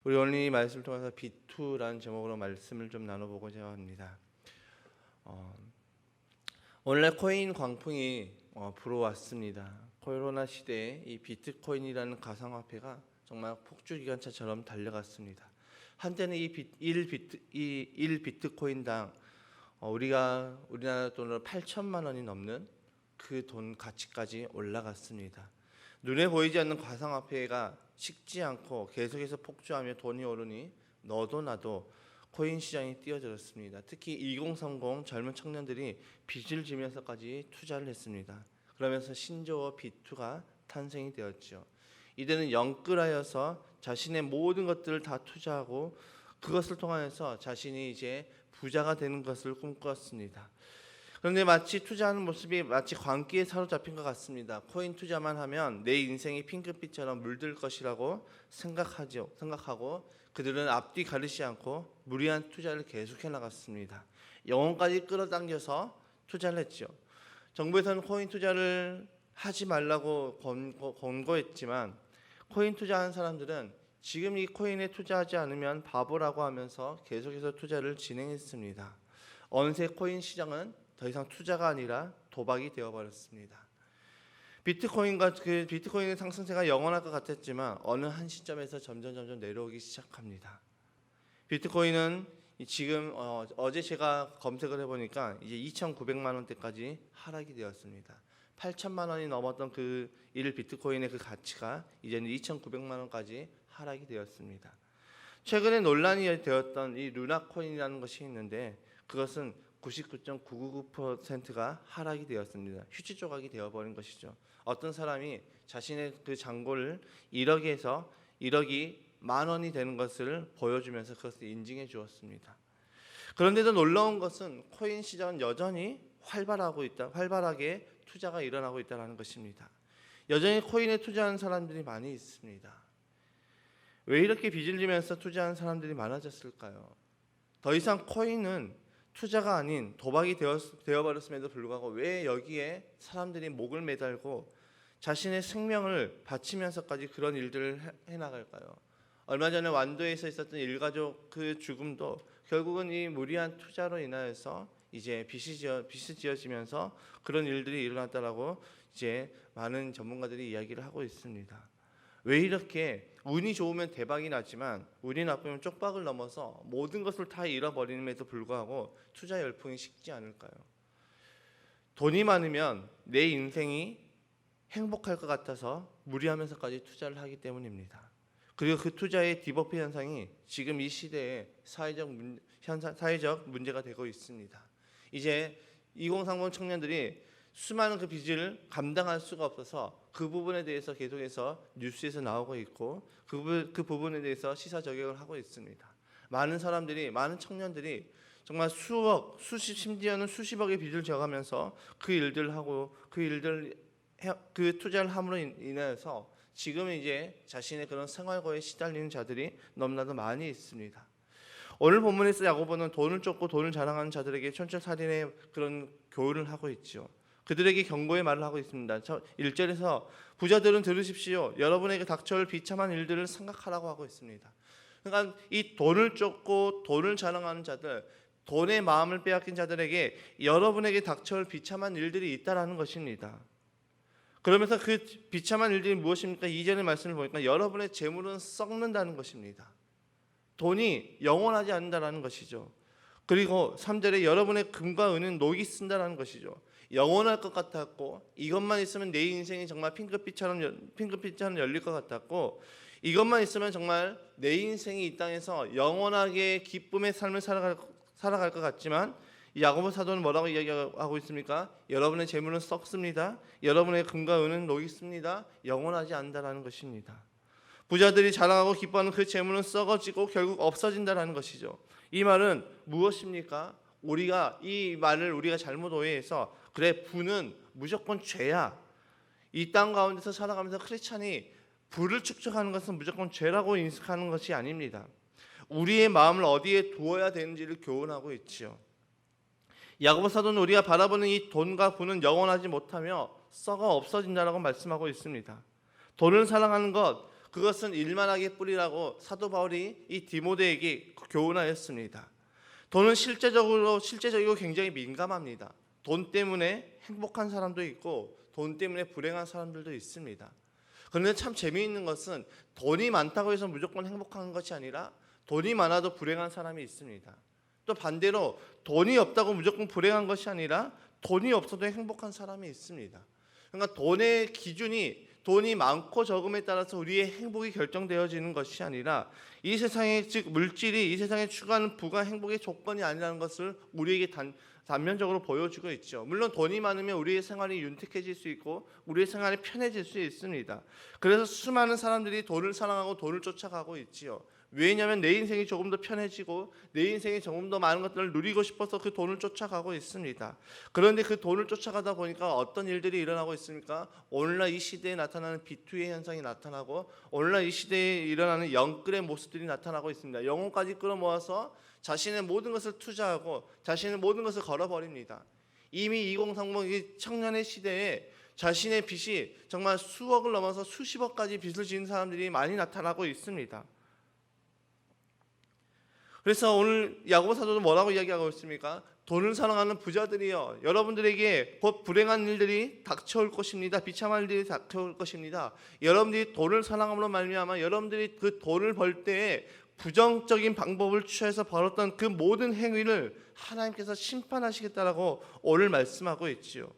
우리 오늘 이 말씀을 통해서 B2라는 제목으로 말씀을 좀 나눠보고자 합니다. 오늘날 코인 광풍이 불어왔습니다. 코로나 시대에 이 비트코인이라는 가상화폐가 정말 폭주기관차처럼 달려갔습니다. 한때는 이 1비트코인당 우리나라 돈으로 8천만 원이 넘는 그 돈 가치까지 올라갔습니다. 눈에 보이지 않는 가상화폐가 식지 않고 계속해서 폭주하며 돈이 오르니 너도 나도 코인 시장이 뛰어들었습니다. 특히 2030 젊은 청년들이 빚을 지면서까지 투자를 했습니다. 그러면서 신조어 B2가 탄생이 되었죠. 이들은 영끌하여서 자신의 모든 것들을 다 투자하고 그것을 통하여서 자신이 이제 부자가 되는 것을 꿈꿨습니다. 그런데 마치 투자하는 모습이 마치 광기에 사로잡힌 것 같습니다. 코인 투자만 하면 내 인생이 핑크빛처럼 물들 것이라고 생각하고 그들은 앞뒤 가리지 않고 무리한 투자를 계속해 나갔습니다. 영혼까지 끌어당겨서 투자를 했죠. 정부에서는 코인 투자를 하지 말라고 권고했지만 코인 투자한 사람들은 지금 이 코인에 투자하지 않으면 바보라고 하면서 계속해서 투자를 진행했습니다. 어느새 코인 시장은 더 이상 투자가 아니라 도박이 되어버렸습니다. 비트코인의 상승세가 영원할 것 같았지만 어느 한 시점에서 점점 내려오기 시작합니다. 비트코인은 지금 어제 제가 검색을 해보니까 이제 2,900만 원대까지 하락이 되었습니다. 8천만 원이 넘었던 그 1비트코인의 그 가치가 이제는 2,900만 원까지 하락이 되었습니다. 최근에 논란이 되었던 이 루나코인이라는 것이 있는데 그것은 99.999%가 하락이 되었습니다. 휴지 조각이 되어버린 것이죠. 어떤 사람이 자신의 그 잔고를 1억이 만 원이 되는 것을 보여주면서 그것을 인증해 주었습니다. 그런데도 놀라운 것은 코인 시장은 여전히 활발하게 투자가 일어나고 있다는 것입니다. 여전히 코인에 투자하는 사람들이 많이 있습니다. 왜 이렇게 빚을 지면서 투자하는 사람들이 많아졌을까요? 더 이상 코인은 투자가 아닌 도박이 되어버렸음에도 불구하고 왜 여기에 사람들이 목을 매달고 자신의 생명을 바치면서까지 그런 일들을 해나갈까요? 얼마 전에 완도에서 있었던 일가족 그 죽음도 결국은 이 무리한 투자로 인하여서 이제 빚이 지어지면서 그런 일들이 일어났다라고 이제 많은 전문가들이 이야기를 하고 있습니다. 왜 이렇게 운이 좋으면 대박이 나지만 운이 나쁘면 쪽박을 넘어서 모든 것을 다 잃어버림에도 불구하고 투자 열풍이 식지 않을까요? 돈이 많으면 내 인생이 행복할 것 같아서 무리하면서까지 투자를 하기 때문입니다. 그리고 그 투자의 디버프 현상이 지금 이 시대의 사회적 문제가 되고 있습니다. 이제 2030 청년들이 수많은 그 빚을 감당할 수가 없어서 그 부분에 대해서 계속해서 뉴스에서 나오고 있고 그 부분에 대해서 시사저격을 하고 있습니다. 많은 청년들이 정말 심지어는 수십억의 빚을 져가면서 그 투자를 함으로 인해서 지금 이제 자신의 그런 생활고에 시달리는 자들이 너무나도 많이 있습니다. 오늘 본문에서 야고보는 돈을 쫓고 돈을 자랑하는 자들에게 촌철살인의 그런 교훈을 하고 있죠. 그들에게 경고의 말을 하고 있습니다. 1절에서 부자들은 들으십시오. 여러분에게 닥쳐올 비참한 일들을 생각하라고 하고 있습니다. 그러니까 이 돈을 쫓고 돈을 자랑하는 자들, 돈의 마음을 빼앗긴 자들에게 여러분에게 닥쳐올 비참한 일들이 있다라는 것입니다. 그러면서 그 비참한 일들이 무엇입니까? 2절의 말씀을 보니까 여러분의 재물은 썩는다는 것입니다. 돈이 영원하지 않는다는 것이죠. 그리고 3절에 여러분의 금과 은은 녹이 쓴다는 것이죠. 영원할 것 같았고 이것만 있으면 내 인생이 정말 핑크빛처럼 열릴 것 같았고 이것만 있으면 정말 내 인생이 이 땅에서 영원하게 기쁨의 삶을 살아갈 것 같지만 야고보 사도는 뭐라고 이야기하고 있습니까? 여러분의 재물은 썩습니다. 여러분의 금과 은은 녹이 씁니다. 영원하지 않는다는 것입니다. 부자들이 자랑하고 기뻐하는 그 재물은 썩어지고 결국 없어진다는 것이죠. 이 말은 무엇입니까? 이 말을 우리가 잘못 오해해서 그래 부는 무조건 죄야. 이 땅 가운데서 살아가면서 크리스찬이 부를 축적하는 것은 무조건 죄라고 인식하는 것이 아닙니다. 우리의 마음을 어디에 두어야 되는지를 교훈하고 있지요. 야고보 사도는 우리가 바라보는 이 돈과 부는 영원하지 못하며 썩어 없어진다라고 말씀하고 있습니다. 돈을 사랑하는 것 그것은 일만하게 뿌리라고 사도 바울이 이 디모데에게 교훈하였습니다. 돈은 실제적이고 굉장히 민감합니다. 돈 때문에 행복한 사람도 있고 돈 때문에 불행한 사람들도 있습니다. 그런데 참 재미있는 것은 돈이 많다고 해서 무조건 행복한 것이 아니라 돈이 많아도 불행한 사람이 있습니다. 또 반대로 돈이 없다고 무조건 불행한 것이 아니라 돈이 없어도 행복한 사람이 있습니다. 그러니까 돈의 기준이 돈이 많고 적음에 따라서 우리의 행복이 결정되어지는 것이 아니라 이 세상의 즉 물질이 이 세상에 추구하는 부가 행복의 조건이 아니라는 것을 우리에게 단면적으로 보여주고 있죠. 물론 돈이 많으면 우리의 생활이 윤택해질 수 있고 우리의 생활이 편해질 수 있습니다. 그래서 수많은 사람들이 돈을 사랑하고 돈을 쫓아가고 있지요. 왜냐하면 내 인생이 조금 더 편해지고 내 인생이 조금 더 많은 것들을 누리고 싶어서 그 돈을 쫓아가고 있습니다. 그런데 그 돈을 쫓아가다 보니까 어떤 일들이 일어나고 있습니까? 오늘날 이 시대에 나타나는 비투의 현상이 나타나고 오늘날 이 시대에 일어나는 영끌의 모습들이 나타나고 있습니다. 영혼까지 끌어모아서 자신의 모든 것을 투자하고 자신의 모든 것을 걸어버립니다. 이미 2030 청년의 시대에 자신의 빚이 정말 수억을 넘어서 수십억까지 빚을 지은 사람들이 많이 나타나고 있습니다. 그래서 오늘 야고보 사도도 뭐라고 이야기하고 있습니까? 돈을 사랑하는 부자들이여, 여러분들에게 곧 불행한 일들이 닥쳐올 것입니다. 비참한 일들이 닥쳐올 것입니다. 여러분들이 돈을 사랑함으로 말미암아 여러분들이 그 돈을 벌 때에 부정적인 방법을 취해서 벌었던 그 모든 행위를 하나님께서 심판하시겠다라고 오늘 말씀하고 있지요.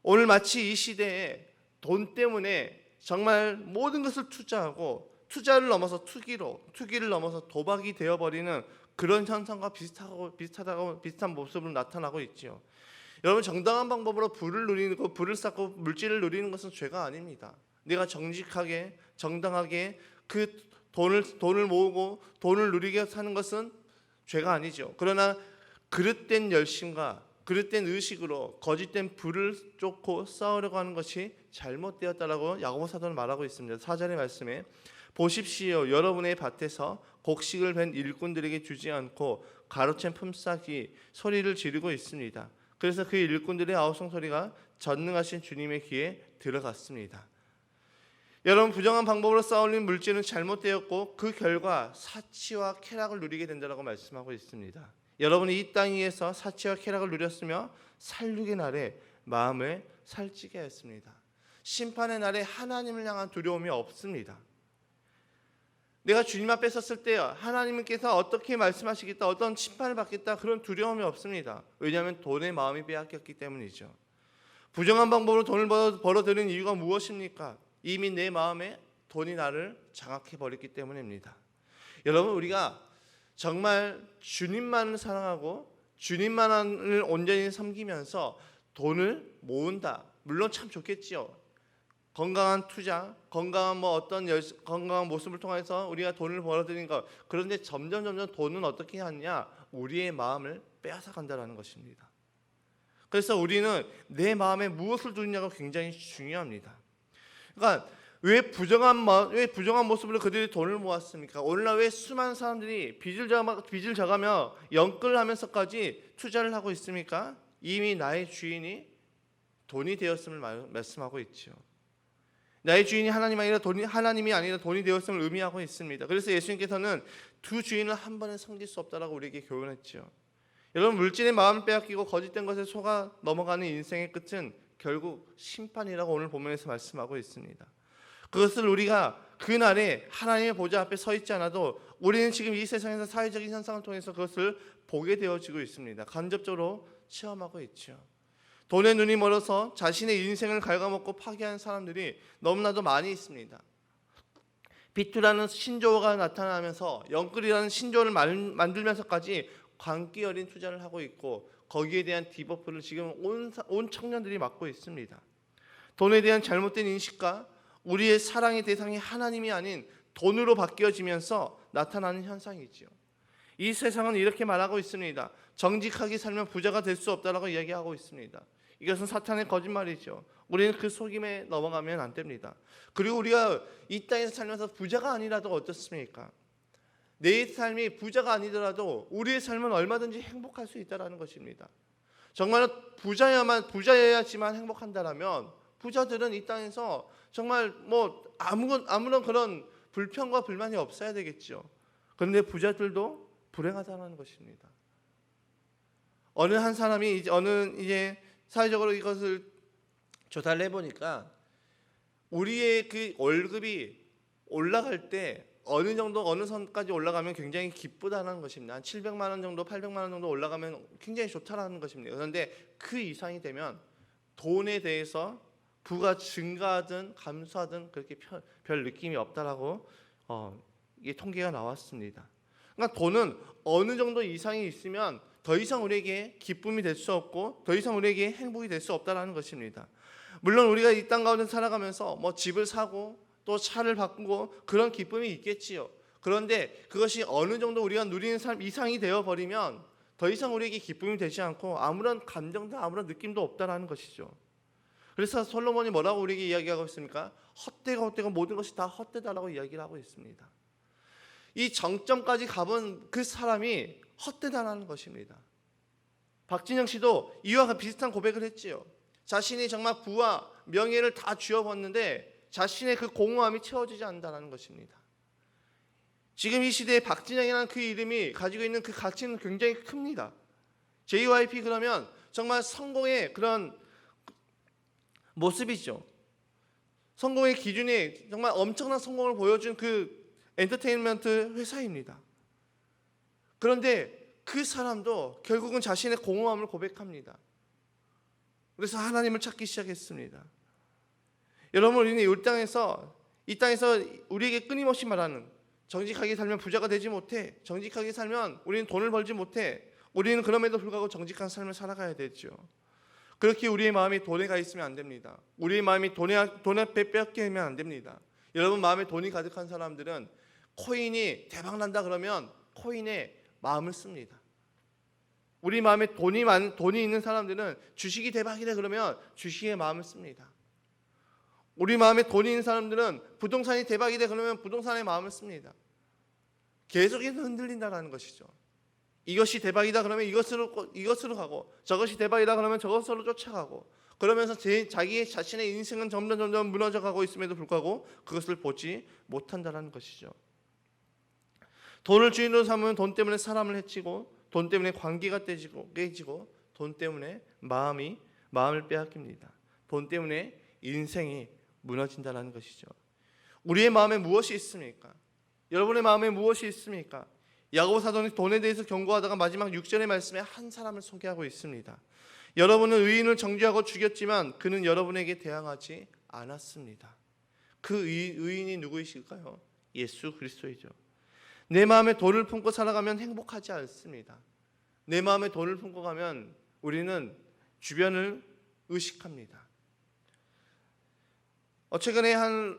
오늘 마치 이 시대에 돈 때문에 정말 모든 것을 투자하고 투자를 넘어서 투기를 넘어서 도박이 되어버리는 그런 현상과 비슷한 모습으로 나타나고 있지요. 여러분, 정당한 방법으로 부를 누리는 것, 부를 쌓고 물질을 누리는 것은 죄가 아닙니다. 내가 정직하게 정당하게 그 돈을 모으고 돈을 누리게 사는 것은 죄가 아니죠. 그러나 그릇된 열심과 그릇된 의식으로 거짓된 부를 쫓고 쌓으려고 하는 것이 잘못되었다라고 야고보 사도는 말하고 있습니다. 4절의 말씀에 보십시오, 여러분의 밭에서 곡식을 벤 일꾼들에게 주지 않고 가로챈 품삯이 소리를 지르고 있습니다. 그래서 그 일꾼들의 아우성 소리가 전능하신 주님의 귀에 들어갔습니다. 여러분, 부정한 방법으로 쌓아올린 물질은 잘못되었고 그 결과 사치와 쾌락을 누리게 된다고 말씀하고 있습니다. 여러분이 이 땅 위에서 사치와 쾌락을 누렸으며 살육의 날에 마음을 살찌게 했습니다. 심판의 날에 하나님을 향한 두려움이 없습니다. 내가 주님 앞에 섰을 때 하나님께서 어떻게 말씀하시겠다, 어떤 심판을 받겠다, 그런 두려움이 없습니다. 왜냐하면 돈의 마음이 빼앗겼기 때문이죠. 부정한 방법으로 돈을 벌어들인 이유가 무엇입니까? 이미 내 마음에 돈이 나를 장악해버렸기 때문입니다. 여러분, 우리가 정말 주님만을 사랑하고 주님만을 온전히 섬기면서 돈을 모은다, 물론 참 좋겠지요. 건강한 투자, 건강한 건강한 모습을 통해서 우리가 돈을 벌어들인 것. 그런데 점점 돈은 어떻게 하느냐? 우리의 마음을 빼앗아 간다는 것입니다. 그래서 우리는 내 마음에 무엇을 두느냐가 굉장히 중요합니다. 그러니까 왜 부정한 모습으로 그들이 돈을 모았습니까? 오늘날 왜 수많은 사람들이 빚을 져가며 영끌하면서까지 투자를 하고 있습니까? 이미 나의 주인이 돈이 되었음을 말씀하고 있죠. 나의 주인이 하나님이 아니라 돈이 되었음을 의미하고 있습니다. 그래서 예수님께서는 두 주인을 한 번에 섬길 수 없다라고 우리에게 교훈했죠. 여러분, 물질의 마음을 빼앗기고 거짓된 것에 속아 넘어가는 인생의 끝은 결국 심판이라고 오늘 본문에서 말씀하고 있습니다. 그것을 우리가 그날에 하나님의 보좌 앞에 서 있지 않아도 우리는 지금 이 세상에서 사회적인 현상을 통해서 그것을 보게 되어지고 있습니다. 간접적으로 체험하고 있죠. 돈에 눈이 멀어서 자신의 인생을 갉아먹고 파괴한 사람들이 너무나도 많이 있습니다. 비투라는 신조어가 나타나면서 영끌이라는 신조어를 만들면서까지 광기 어린 투자를 하고 있고 거기에 대한 디버프를 지금 온 청년들이 맡고 있습니다. 돈에 대한 잘못된 인식과 우리의 사랑의 대상이 하나님이 아닌 돈으로 바뀌어지면서 나타나는 현상이지요. 이 세상은 이렇게 말하고 있습니다. 정직하게 살면 부자가 될 수 없다라고 이야기하고 있습니다. 이것은 사탄의 거짓말이죠. 우리는 그 속임에 넘어가면 안 됩니다. 그리고 우리가 이 땅에서 살면서 부자가 아니라도 어떻습니까? 내 삶이 부자가 아니더라도 우리의 삶은 얼마든지 행복할 수 있다는 것입니다. 정말 부자여야지만 행복한다라면 부자들은 이 땅에서 정말 뭐 아무런 그런 불평과 불만이 없어야 되겠죠. 그런데 부자들도 불행하다는 것입니다. 어느 한 사람이 이제 사회적으로 이것을 조사를 해보니까 우리의 그 월급이 올라갈 때 어느 정도 어느 선까지 올라가면 굉장히 기쁘다는 것입니다. 한 700만 원 정도, 800만 원 정도 올라가면 굉장히 좋다라는 것입니다. 그런데 그 이상이 되면 돈에 대해서 부가 증가하든 감소하든 그렇게 별 느낌이 없다라고 이게 통계가 나왔습니다. 그러니까 돈은 어느 정도 이상이 있으면 더 이상 우리에게 기쁨이 될 수 없고 더 이상 우리에게 행복이 될 수 없다라는 것입니다. 물론 우리가 이 땅 가운데 살아가면서 뭐 집을 사고 또 차를 바꾸고 그런 기쁨이 있겠지요. 그런데 그것이 어느 정도 우리가 누리는 삶 이상이 되어 버리면 더 이상 우리에게 기쁨이 되지 않고 아무런 감정도 아무런 느낌도 없다라는 것이죠. 그래서 솔로몬이 뭐라고 우리에게 이야기하고 있습니까? 헛되고 모든 것이 다 헛되다라고 이야기를 하고 있습니다. 이 정점까지 가본 그 사람이 헛되다라는 것입니다. 박진영 씨도 이와 비슷한 고백을 했지요. 자신이 정말 부와 명예를 다 쥐어봤는데 자신의 그 공허함이 채워지지 않는다는 것입니다. 지금 이 시대에 박진영이라는 그 이름이 가지고 있는 그 가치는 굉장히 큽니다. JYP 그러면 정말 성공의 그런 모습이죠. 성공의 기준이 정말 엄청난 성공을 보여준 그 엔터테인먼트 회사입니다. 그런데 그 사람도 결국은 자신의 공허함을 고백합니다. 그래서 하나님을 찾기 시작했습니다. 여러분, 우리는 이 땅에서 우리에게 끊임없이 말하는 정직하게 살면 부자가 되지 못해, 정직하게 살면 우리는 돈을 벌지 못해, 우리는 그럼에도 불구하고 정직한 삶을 살아가야 되죠. 그렇게 우리의 마음이 돈에 가 있으면 안 됩니다. 우리의 마음이 돈에 빼앗기면 안 됩니다. 여러분, 마음에 돈이 가득한 사람들은 코인이 대박 난다 그러면 코인에 마음을 씁니다. 우리 마음에 돈이 있는 사람들은 주식이 대박이다 그러면 주식에 마음을 씁니다. 우리 마음에 돈이 있는 사람들은 부동산이 대박이다 그러면 부동산에 마음을 씁니다. 계속해서 흔들린다는 것이죠. 이것이 대박이다 그러면 이것으로 가고, 저것이 대박이다 그러면 저것으로 쫓아가고, 그러면서 자신의 인생은 점점 무너져가고 있음에도 불구하고 그것을 보지 못한다는 것이죠. 돈을 주인으로 삼으면 돈 때문에 사람을 해치고, 돈 때문에 관계가 깨지고, 돈 때문에 마음을 빼앗깁니다. 돈 때문에 인생이 무너진다는 것이죠. 우리의 마음에 무엇이 있습니까? 여러분의 마음에 무엇이 있습니까? 야고보 사도는 돈에 대해서 경고하다가 마지막 6절의 말씀에 한 사람을 소개하고 있습니다. 여러분은 의인을 정죄하고 죽였지만 그는 여러분에게 대항하지 않았습니다. 그 의인이 누구이실까요? 예수 그리스도이죠. 내 마음에 돈을 품고 살아가면 행복하지 않습니다. 내 마음에 돈을 품고 가면 우리는 주변을 의식합니다. 최근에 한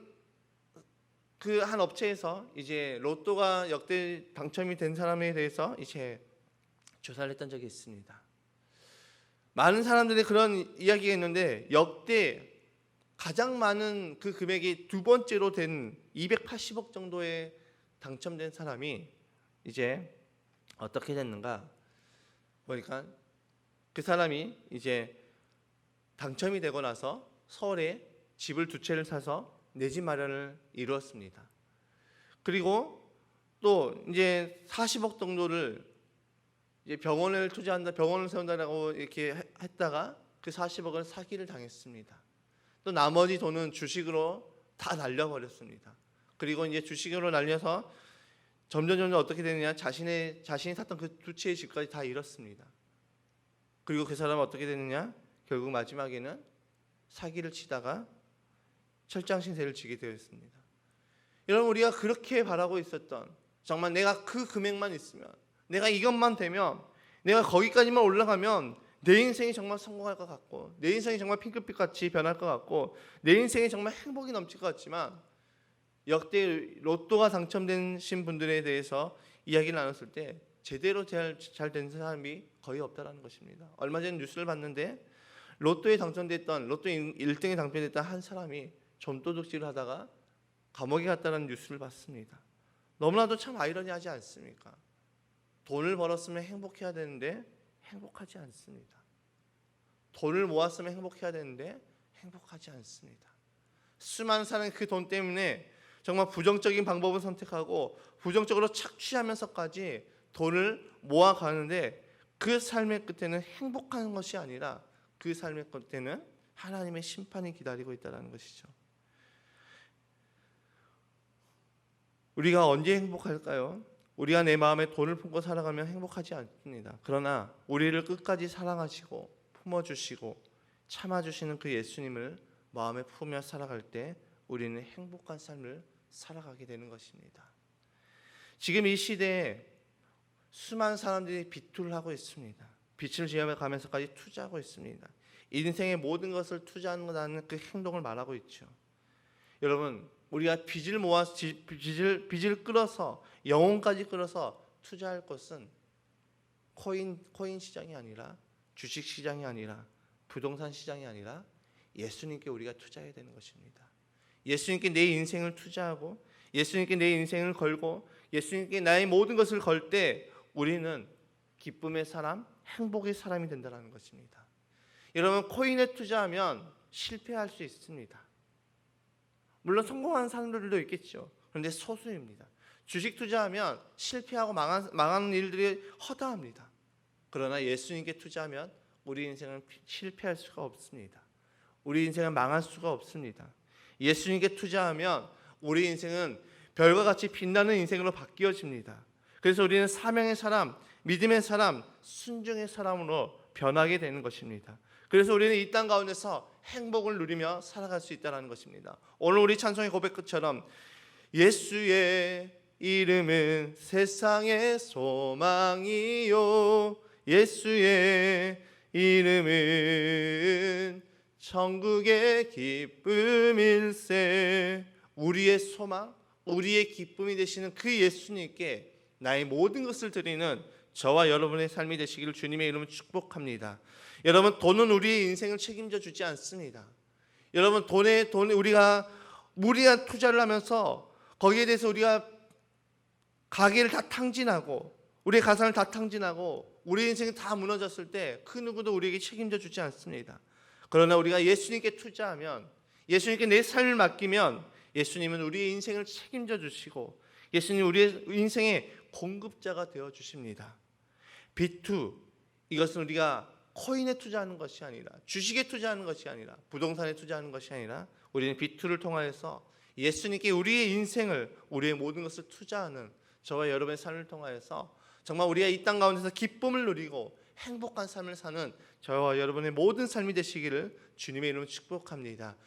업체에서 이제 로또가 역대 당첨이 된 사람에 대해서 이제 조사를 했던 적이 있습니다. 많은 사람들이 그런 이야기가 있는데 역대 가장 많은 그 금액이 두 번째로 된 280억 정도에 당첨된 사람이 이제 어떻게 됐는가 보니까 그 사람이 이제 당첨이 되고 나서 서울에 집을 두 채를 사서 내 집 마련을 이루었습니다. 그리고 또 이제 40억 정도를 이제 병원을 투자한다, 병원을 세운다라고 이렇게 했다가 그 40억을 사기를 당했습니다. 또 나머지 돈은 주식으로 다 날려버렸습니다. 그리고 이제 주식으로 날려서 점점 어떻게 되느냐, 자신이 샀던 그 두 채의 집까지 다 잃었습니다. 그리고 그 사람은 어떻게 됐느냐, 결국 마지막에는 사기를 치다가 철장 신세를 지게 되었습니다. 여러분, 우리가 그렇게 바라고 있었던, 정말 내가 그 금액만 있으면, 내가 이것만 되면, 내가 거기까지만 올라가면 내 인생이 정말 성공할 것 같고, 내 인생이 정말 핑크빛같이 변할 것 같고, 내 인생이 정말 행복이 넘칠 것 같지만, 역대 로또가 당첨되신 분들에 대해서 이야기를 나눴을 때 제대로 잘 된 사람이 거의 없다는 것입니다. 얼마 전에 뉴스를 봤는데 로또 1등에 당첨됐던 한 사람이 좀도둑질을 하다가 감옥에 갔다는 뉴스를 봤습니다. 너무나도 참 아이러니하지 않습니까? 돈을 벌었으면 행복해야 되는데 행복하지 않습니다. 돈을 모았으면 행복해야 되는데 행복하지 않습니다. 수많은 사람이 그 돈 때문에 정말 부정적인 방법을 선택하고 부정적으로 착취하면서까지 돈을 모아가는데 그 삶의 끝에는 행복한 것이 아니라 그 삶의 끝에는 하나님의 심판이 기다리고 있다는 것이죠. 우리가 언제 행복할까요? 우리가 내 마음에 돈을 품고 살아가면 행복하지 않습니다. 그러나 우리를 끝까지 사랑하시고 품어주시고 참아주시는 그 예수님을 마음에 품으며 살아갈 때 우리는 행복한 삶을 살아가게 되는 것입니다. 지금 이 시대에 수많은 사람들이 비투를 하고 있습니다. 빛을 지어가면서까지 투자하고 있습니다. 인생의 모든 것을 투자한다는 그 행동을 말하고 있죠. 여러분, 우리가 빚을 모아서 빚을 끌어서 영혼까지 끌어서 투자할 것은 코인 시장이 아니라 주식 시장이 아니라 부동산 시장이 아니라 예수님께 우리가 투자해야 되는 것입니다. 예수님께 내 인생을 투자하고 예수님께 내 인생을 걸고 예수님께 나의 모든 것을 걸 때 우리는 기쁨의 사람, 행복의 사람이 된다는 것입니다. 여러분, 코인에 투자하면 실패할 수 있습니다. 물론 성공하는 사람들도 있겠죠. 그런데 소수입니다. 주식 투자하면 실패하고 망하는 일들이 허다합니다. 그러나 예수님께 투자하면 우리 인생은 실패할 수가 없습니다. 우리 인생은 망할 수가 없습니다. 예수님께 투자하면 우리 인생은 별과 같이 빛나는 인생으로 바뀌어집니다. 그래서 우리는 사명의 사람, 믿음의 사람, 순종의 사람으로 변하게 되는 것입니다. 그래서 우리는 이 땅 가운데서 행복을 누리며 살아갈 수 있다는 것입니다. 오늘 우리 찬송의 고백처럼 예수의 이름은 세상의 소망이요 예수의 이름은 천국의 기쁨일세. 우리의 소망, 우리의 기쁨이 되시는 그 예수님께 나의 모든 것을 드리는 저와 여러분의 삶이 되시기를 주님의 이름으로 축복합니다. 여러분, 돈은 우리의 인생을 책임져 주지 않습니다. 여러분, 돈에 우리가 무리한 투자를 하면서 거기에 대해서 우리가 가게를 다 탕진하고 우리의 가산을 다 탕진하고 우리 인생이 다 무너졌을 때 그 누구도 우리에게 책임져 주지 않습니다. 그러나 우리가 예수님께 투자하면, 예수님께 내 삶을 맡기면 예수님은 우리의 인생을 책임져 주시고 예수님 우리의 인생의 공급자가 되어 주십니다. B2, 이것은 우리가 코인에 투자하는 것이 아니라 주식에 투자하는 것이 아니라 부동산에 투자하는 것이 아니라 우리는 B2를 통하여서 예수님께 우리의 인생을, 우리의 모든 것을 투자하는 저와 여러분의 삶을 통하여서 정말 우리가 이 땅 가운데서 기쁨을 누리고 행복한 삶을 사는 저와 여러분의 모든 삶이 되시기를 주님의 이름으로 축복합니다.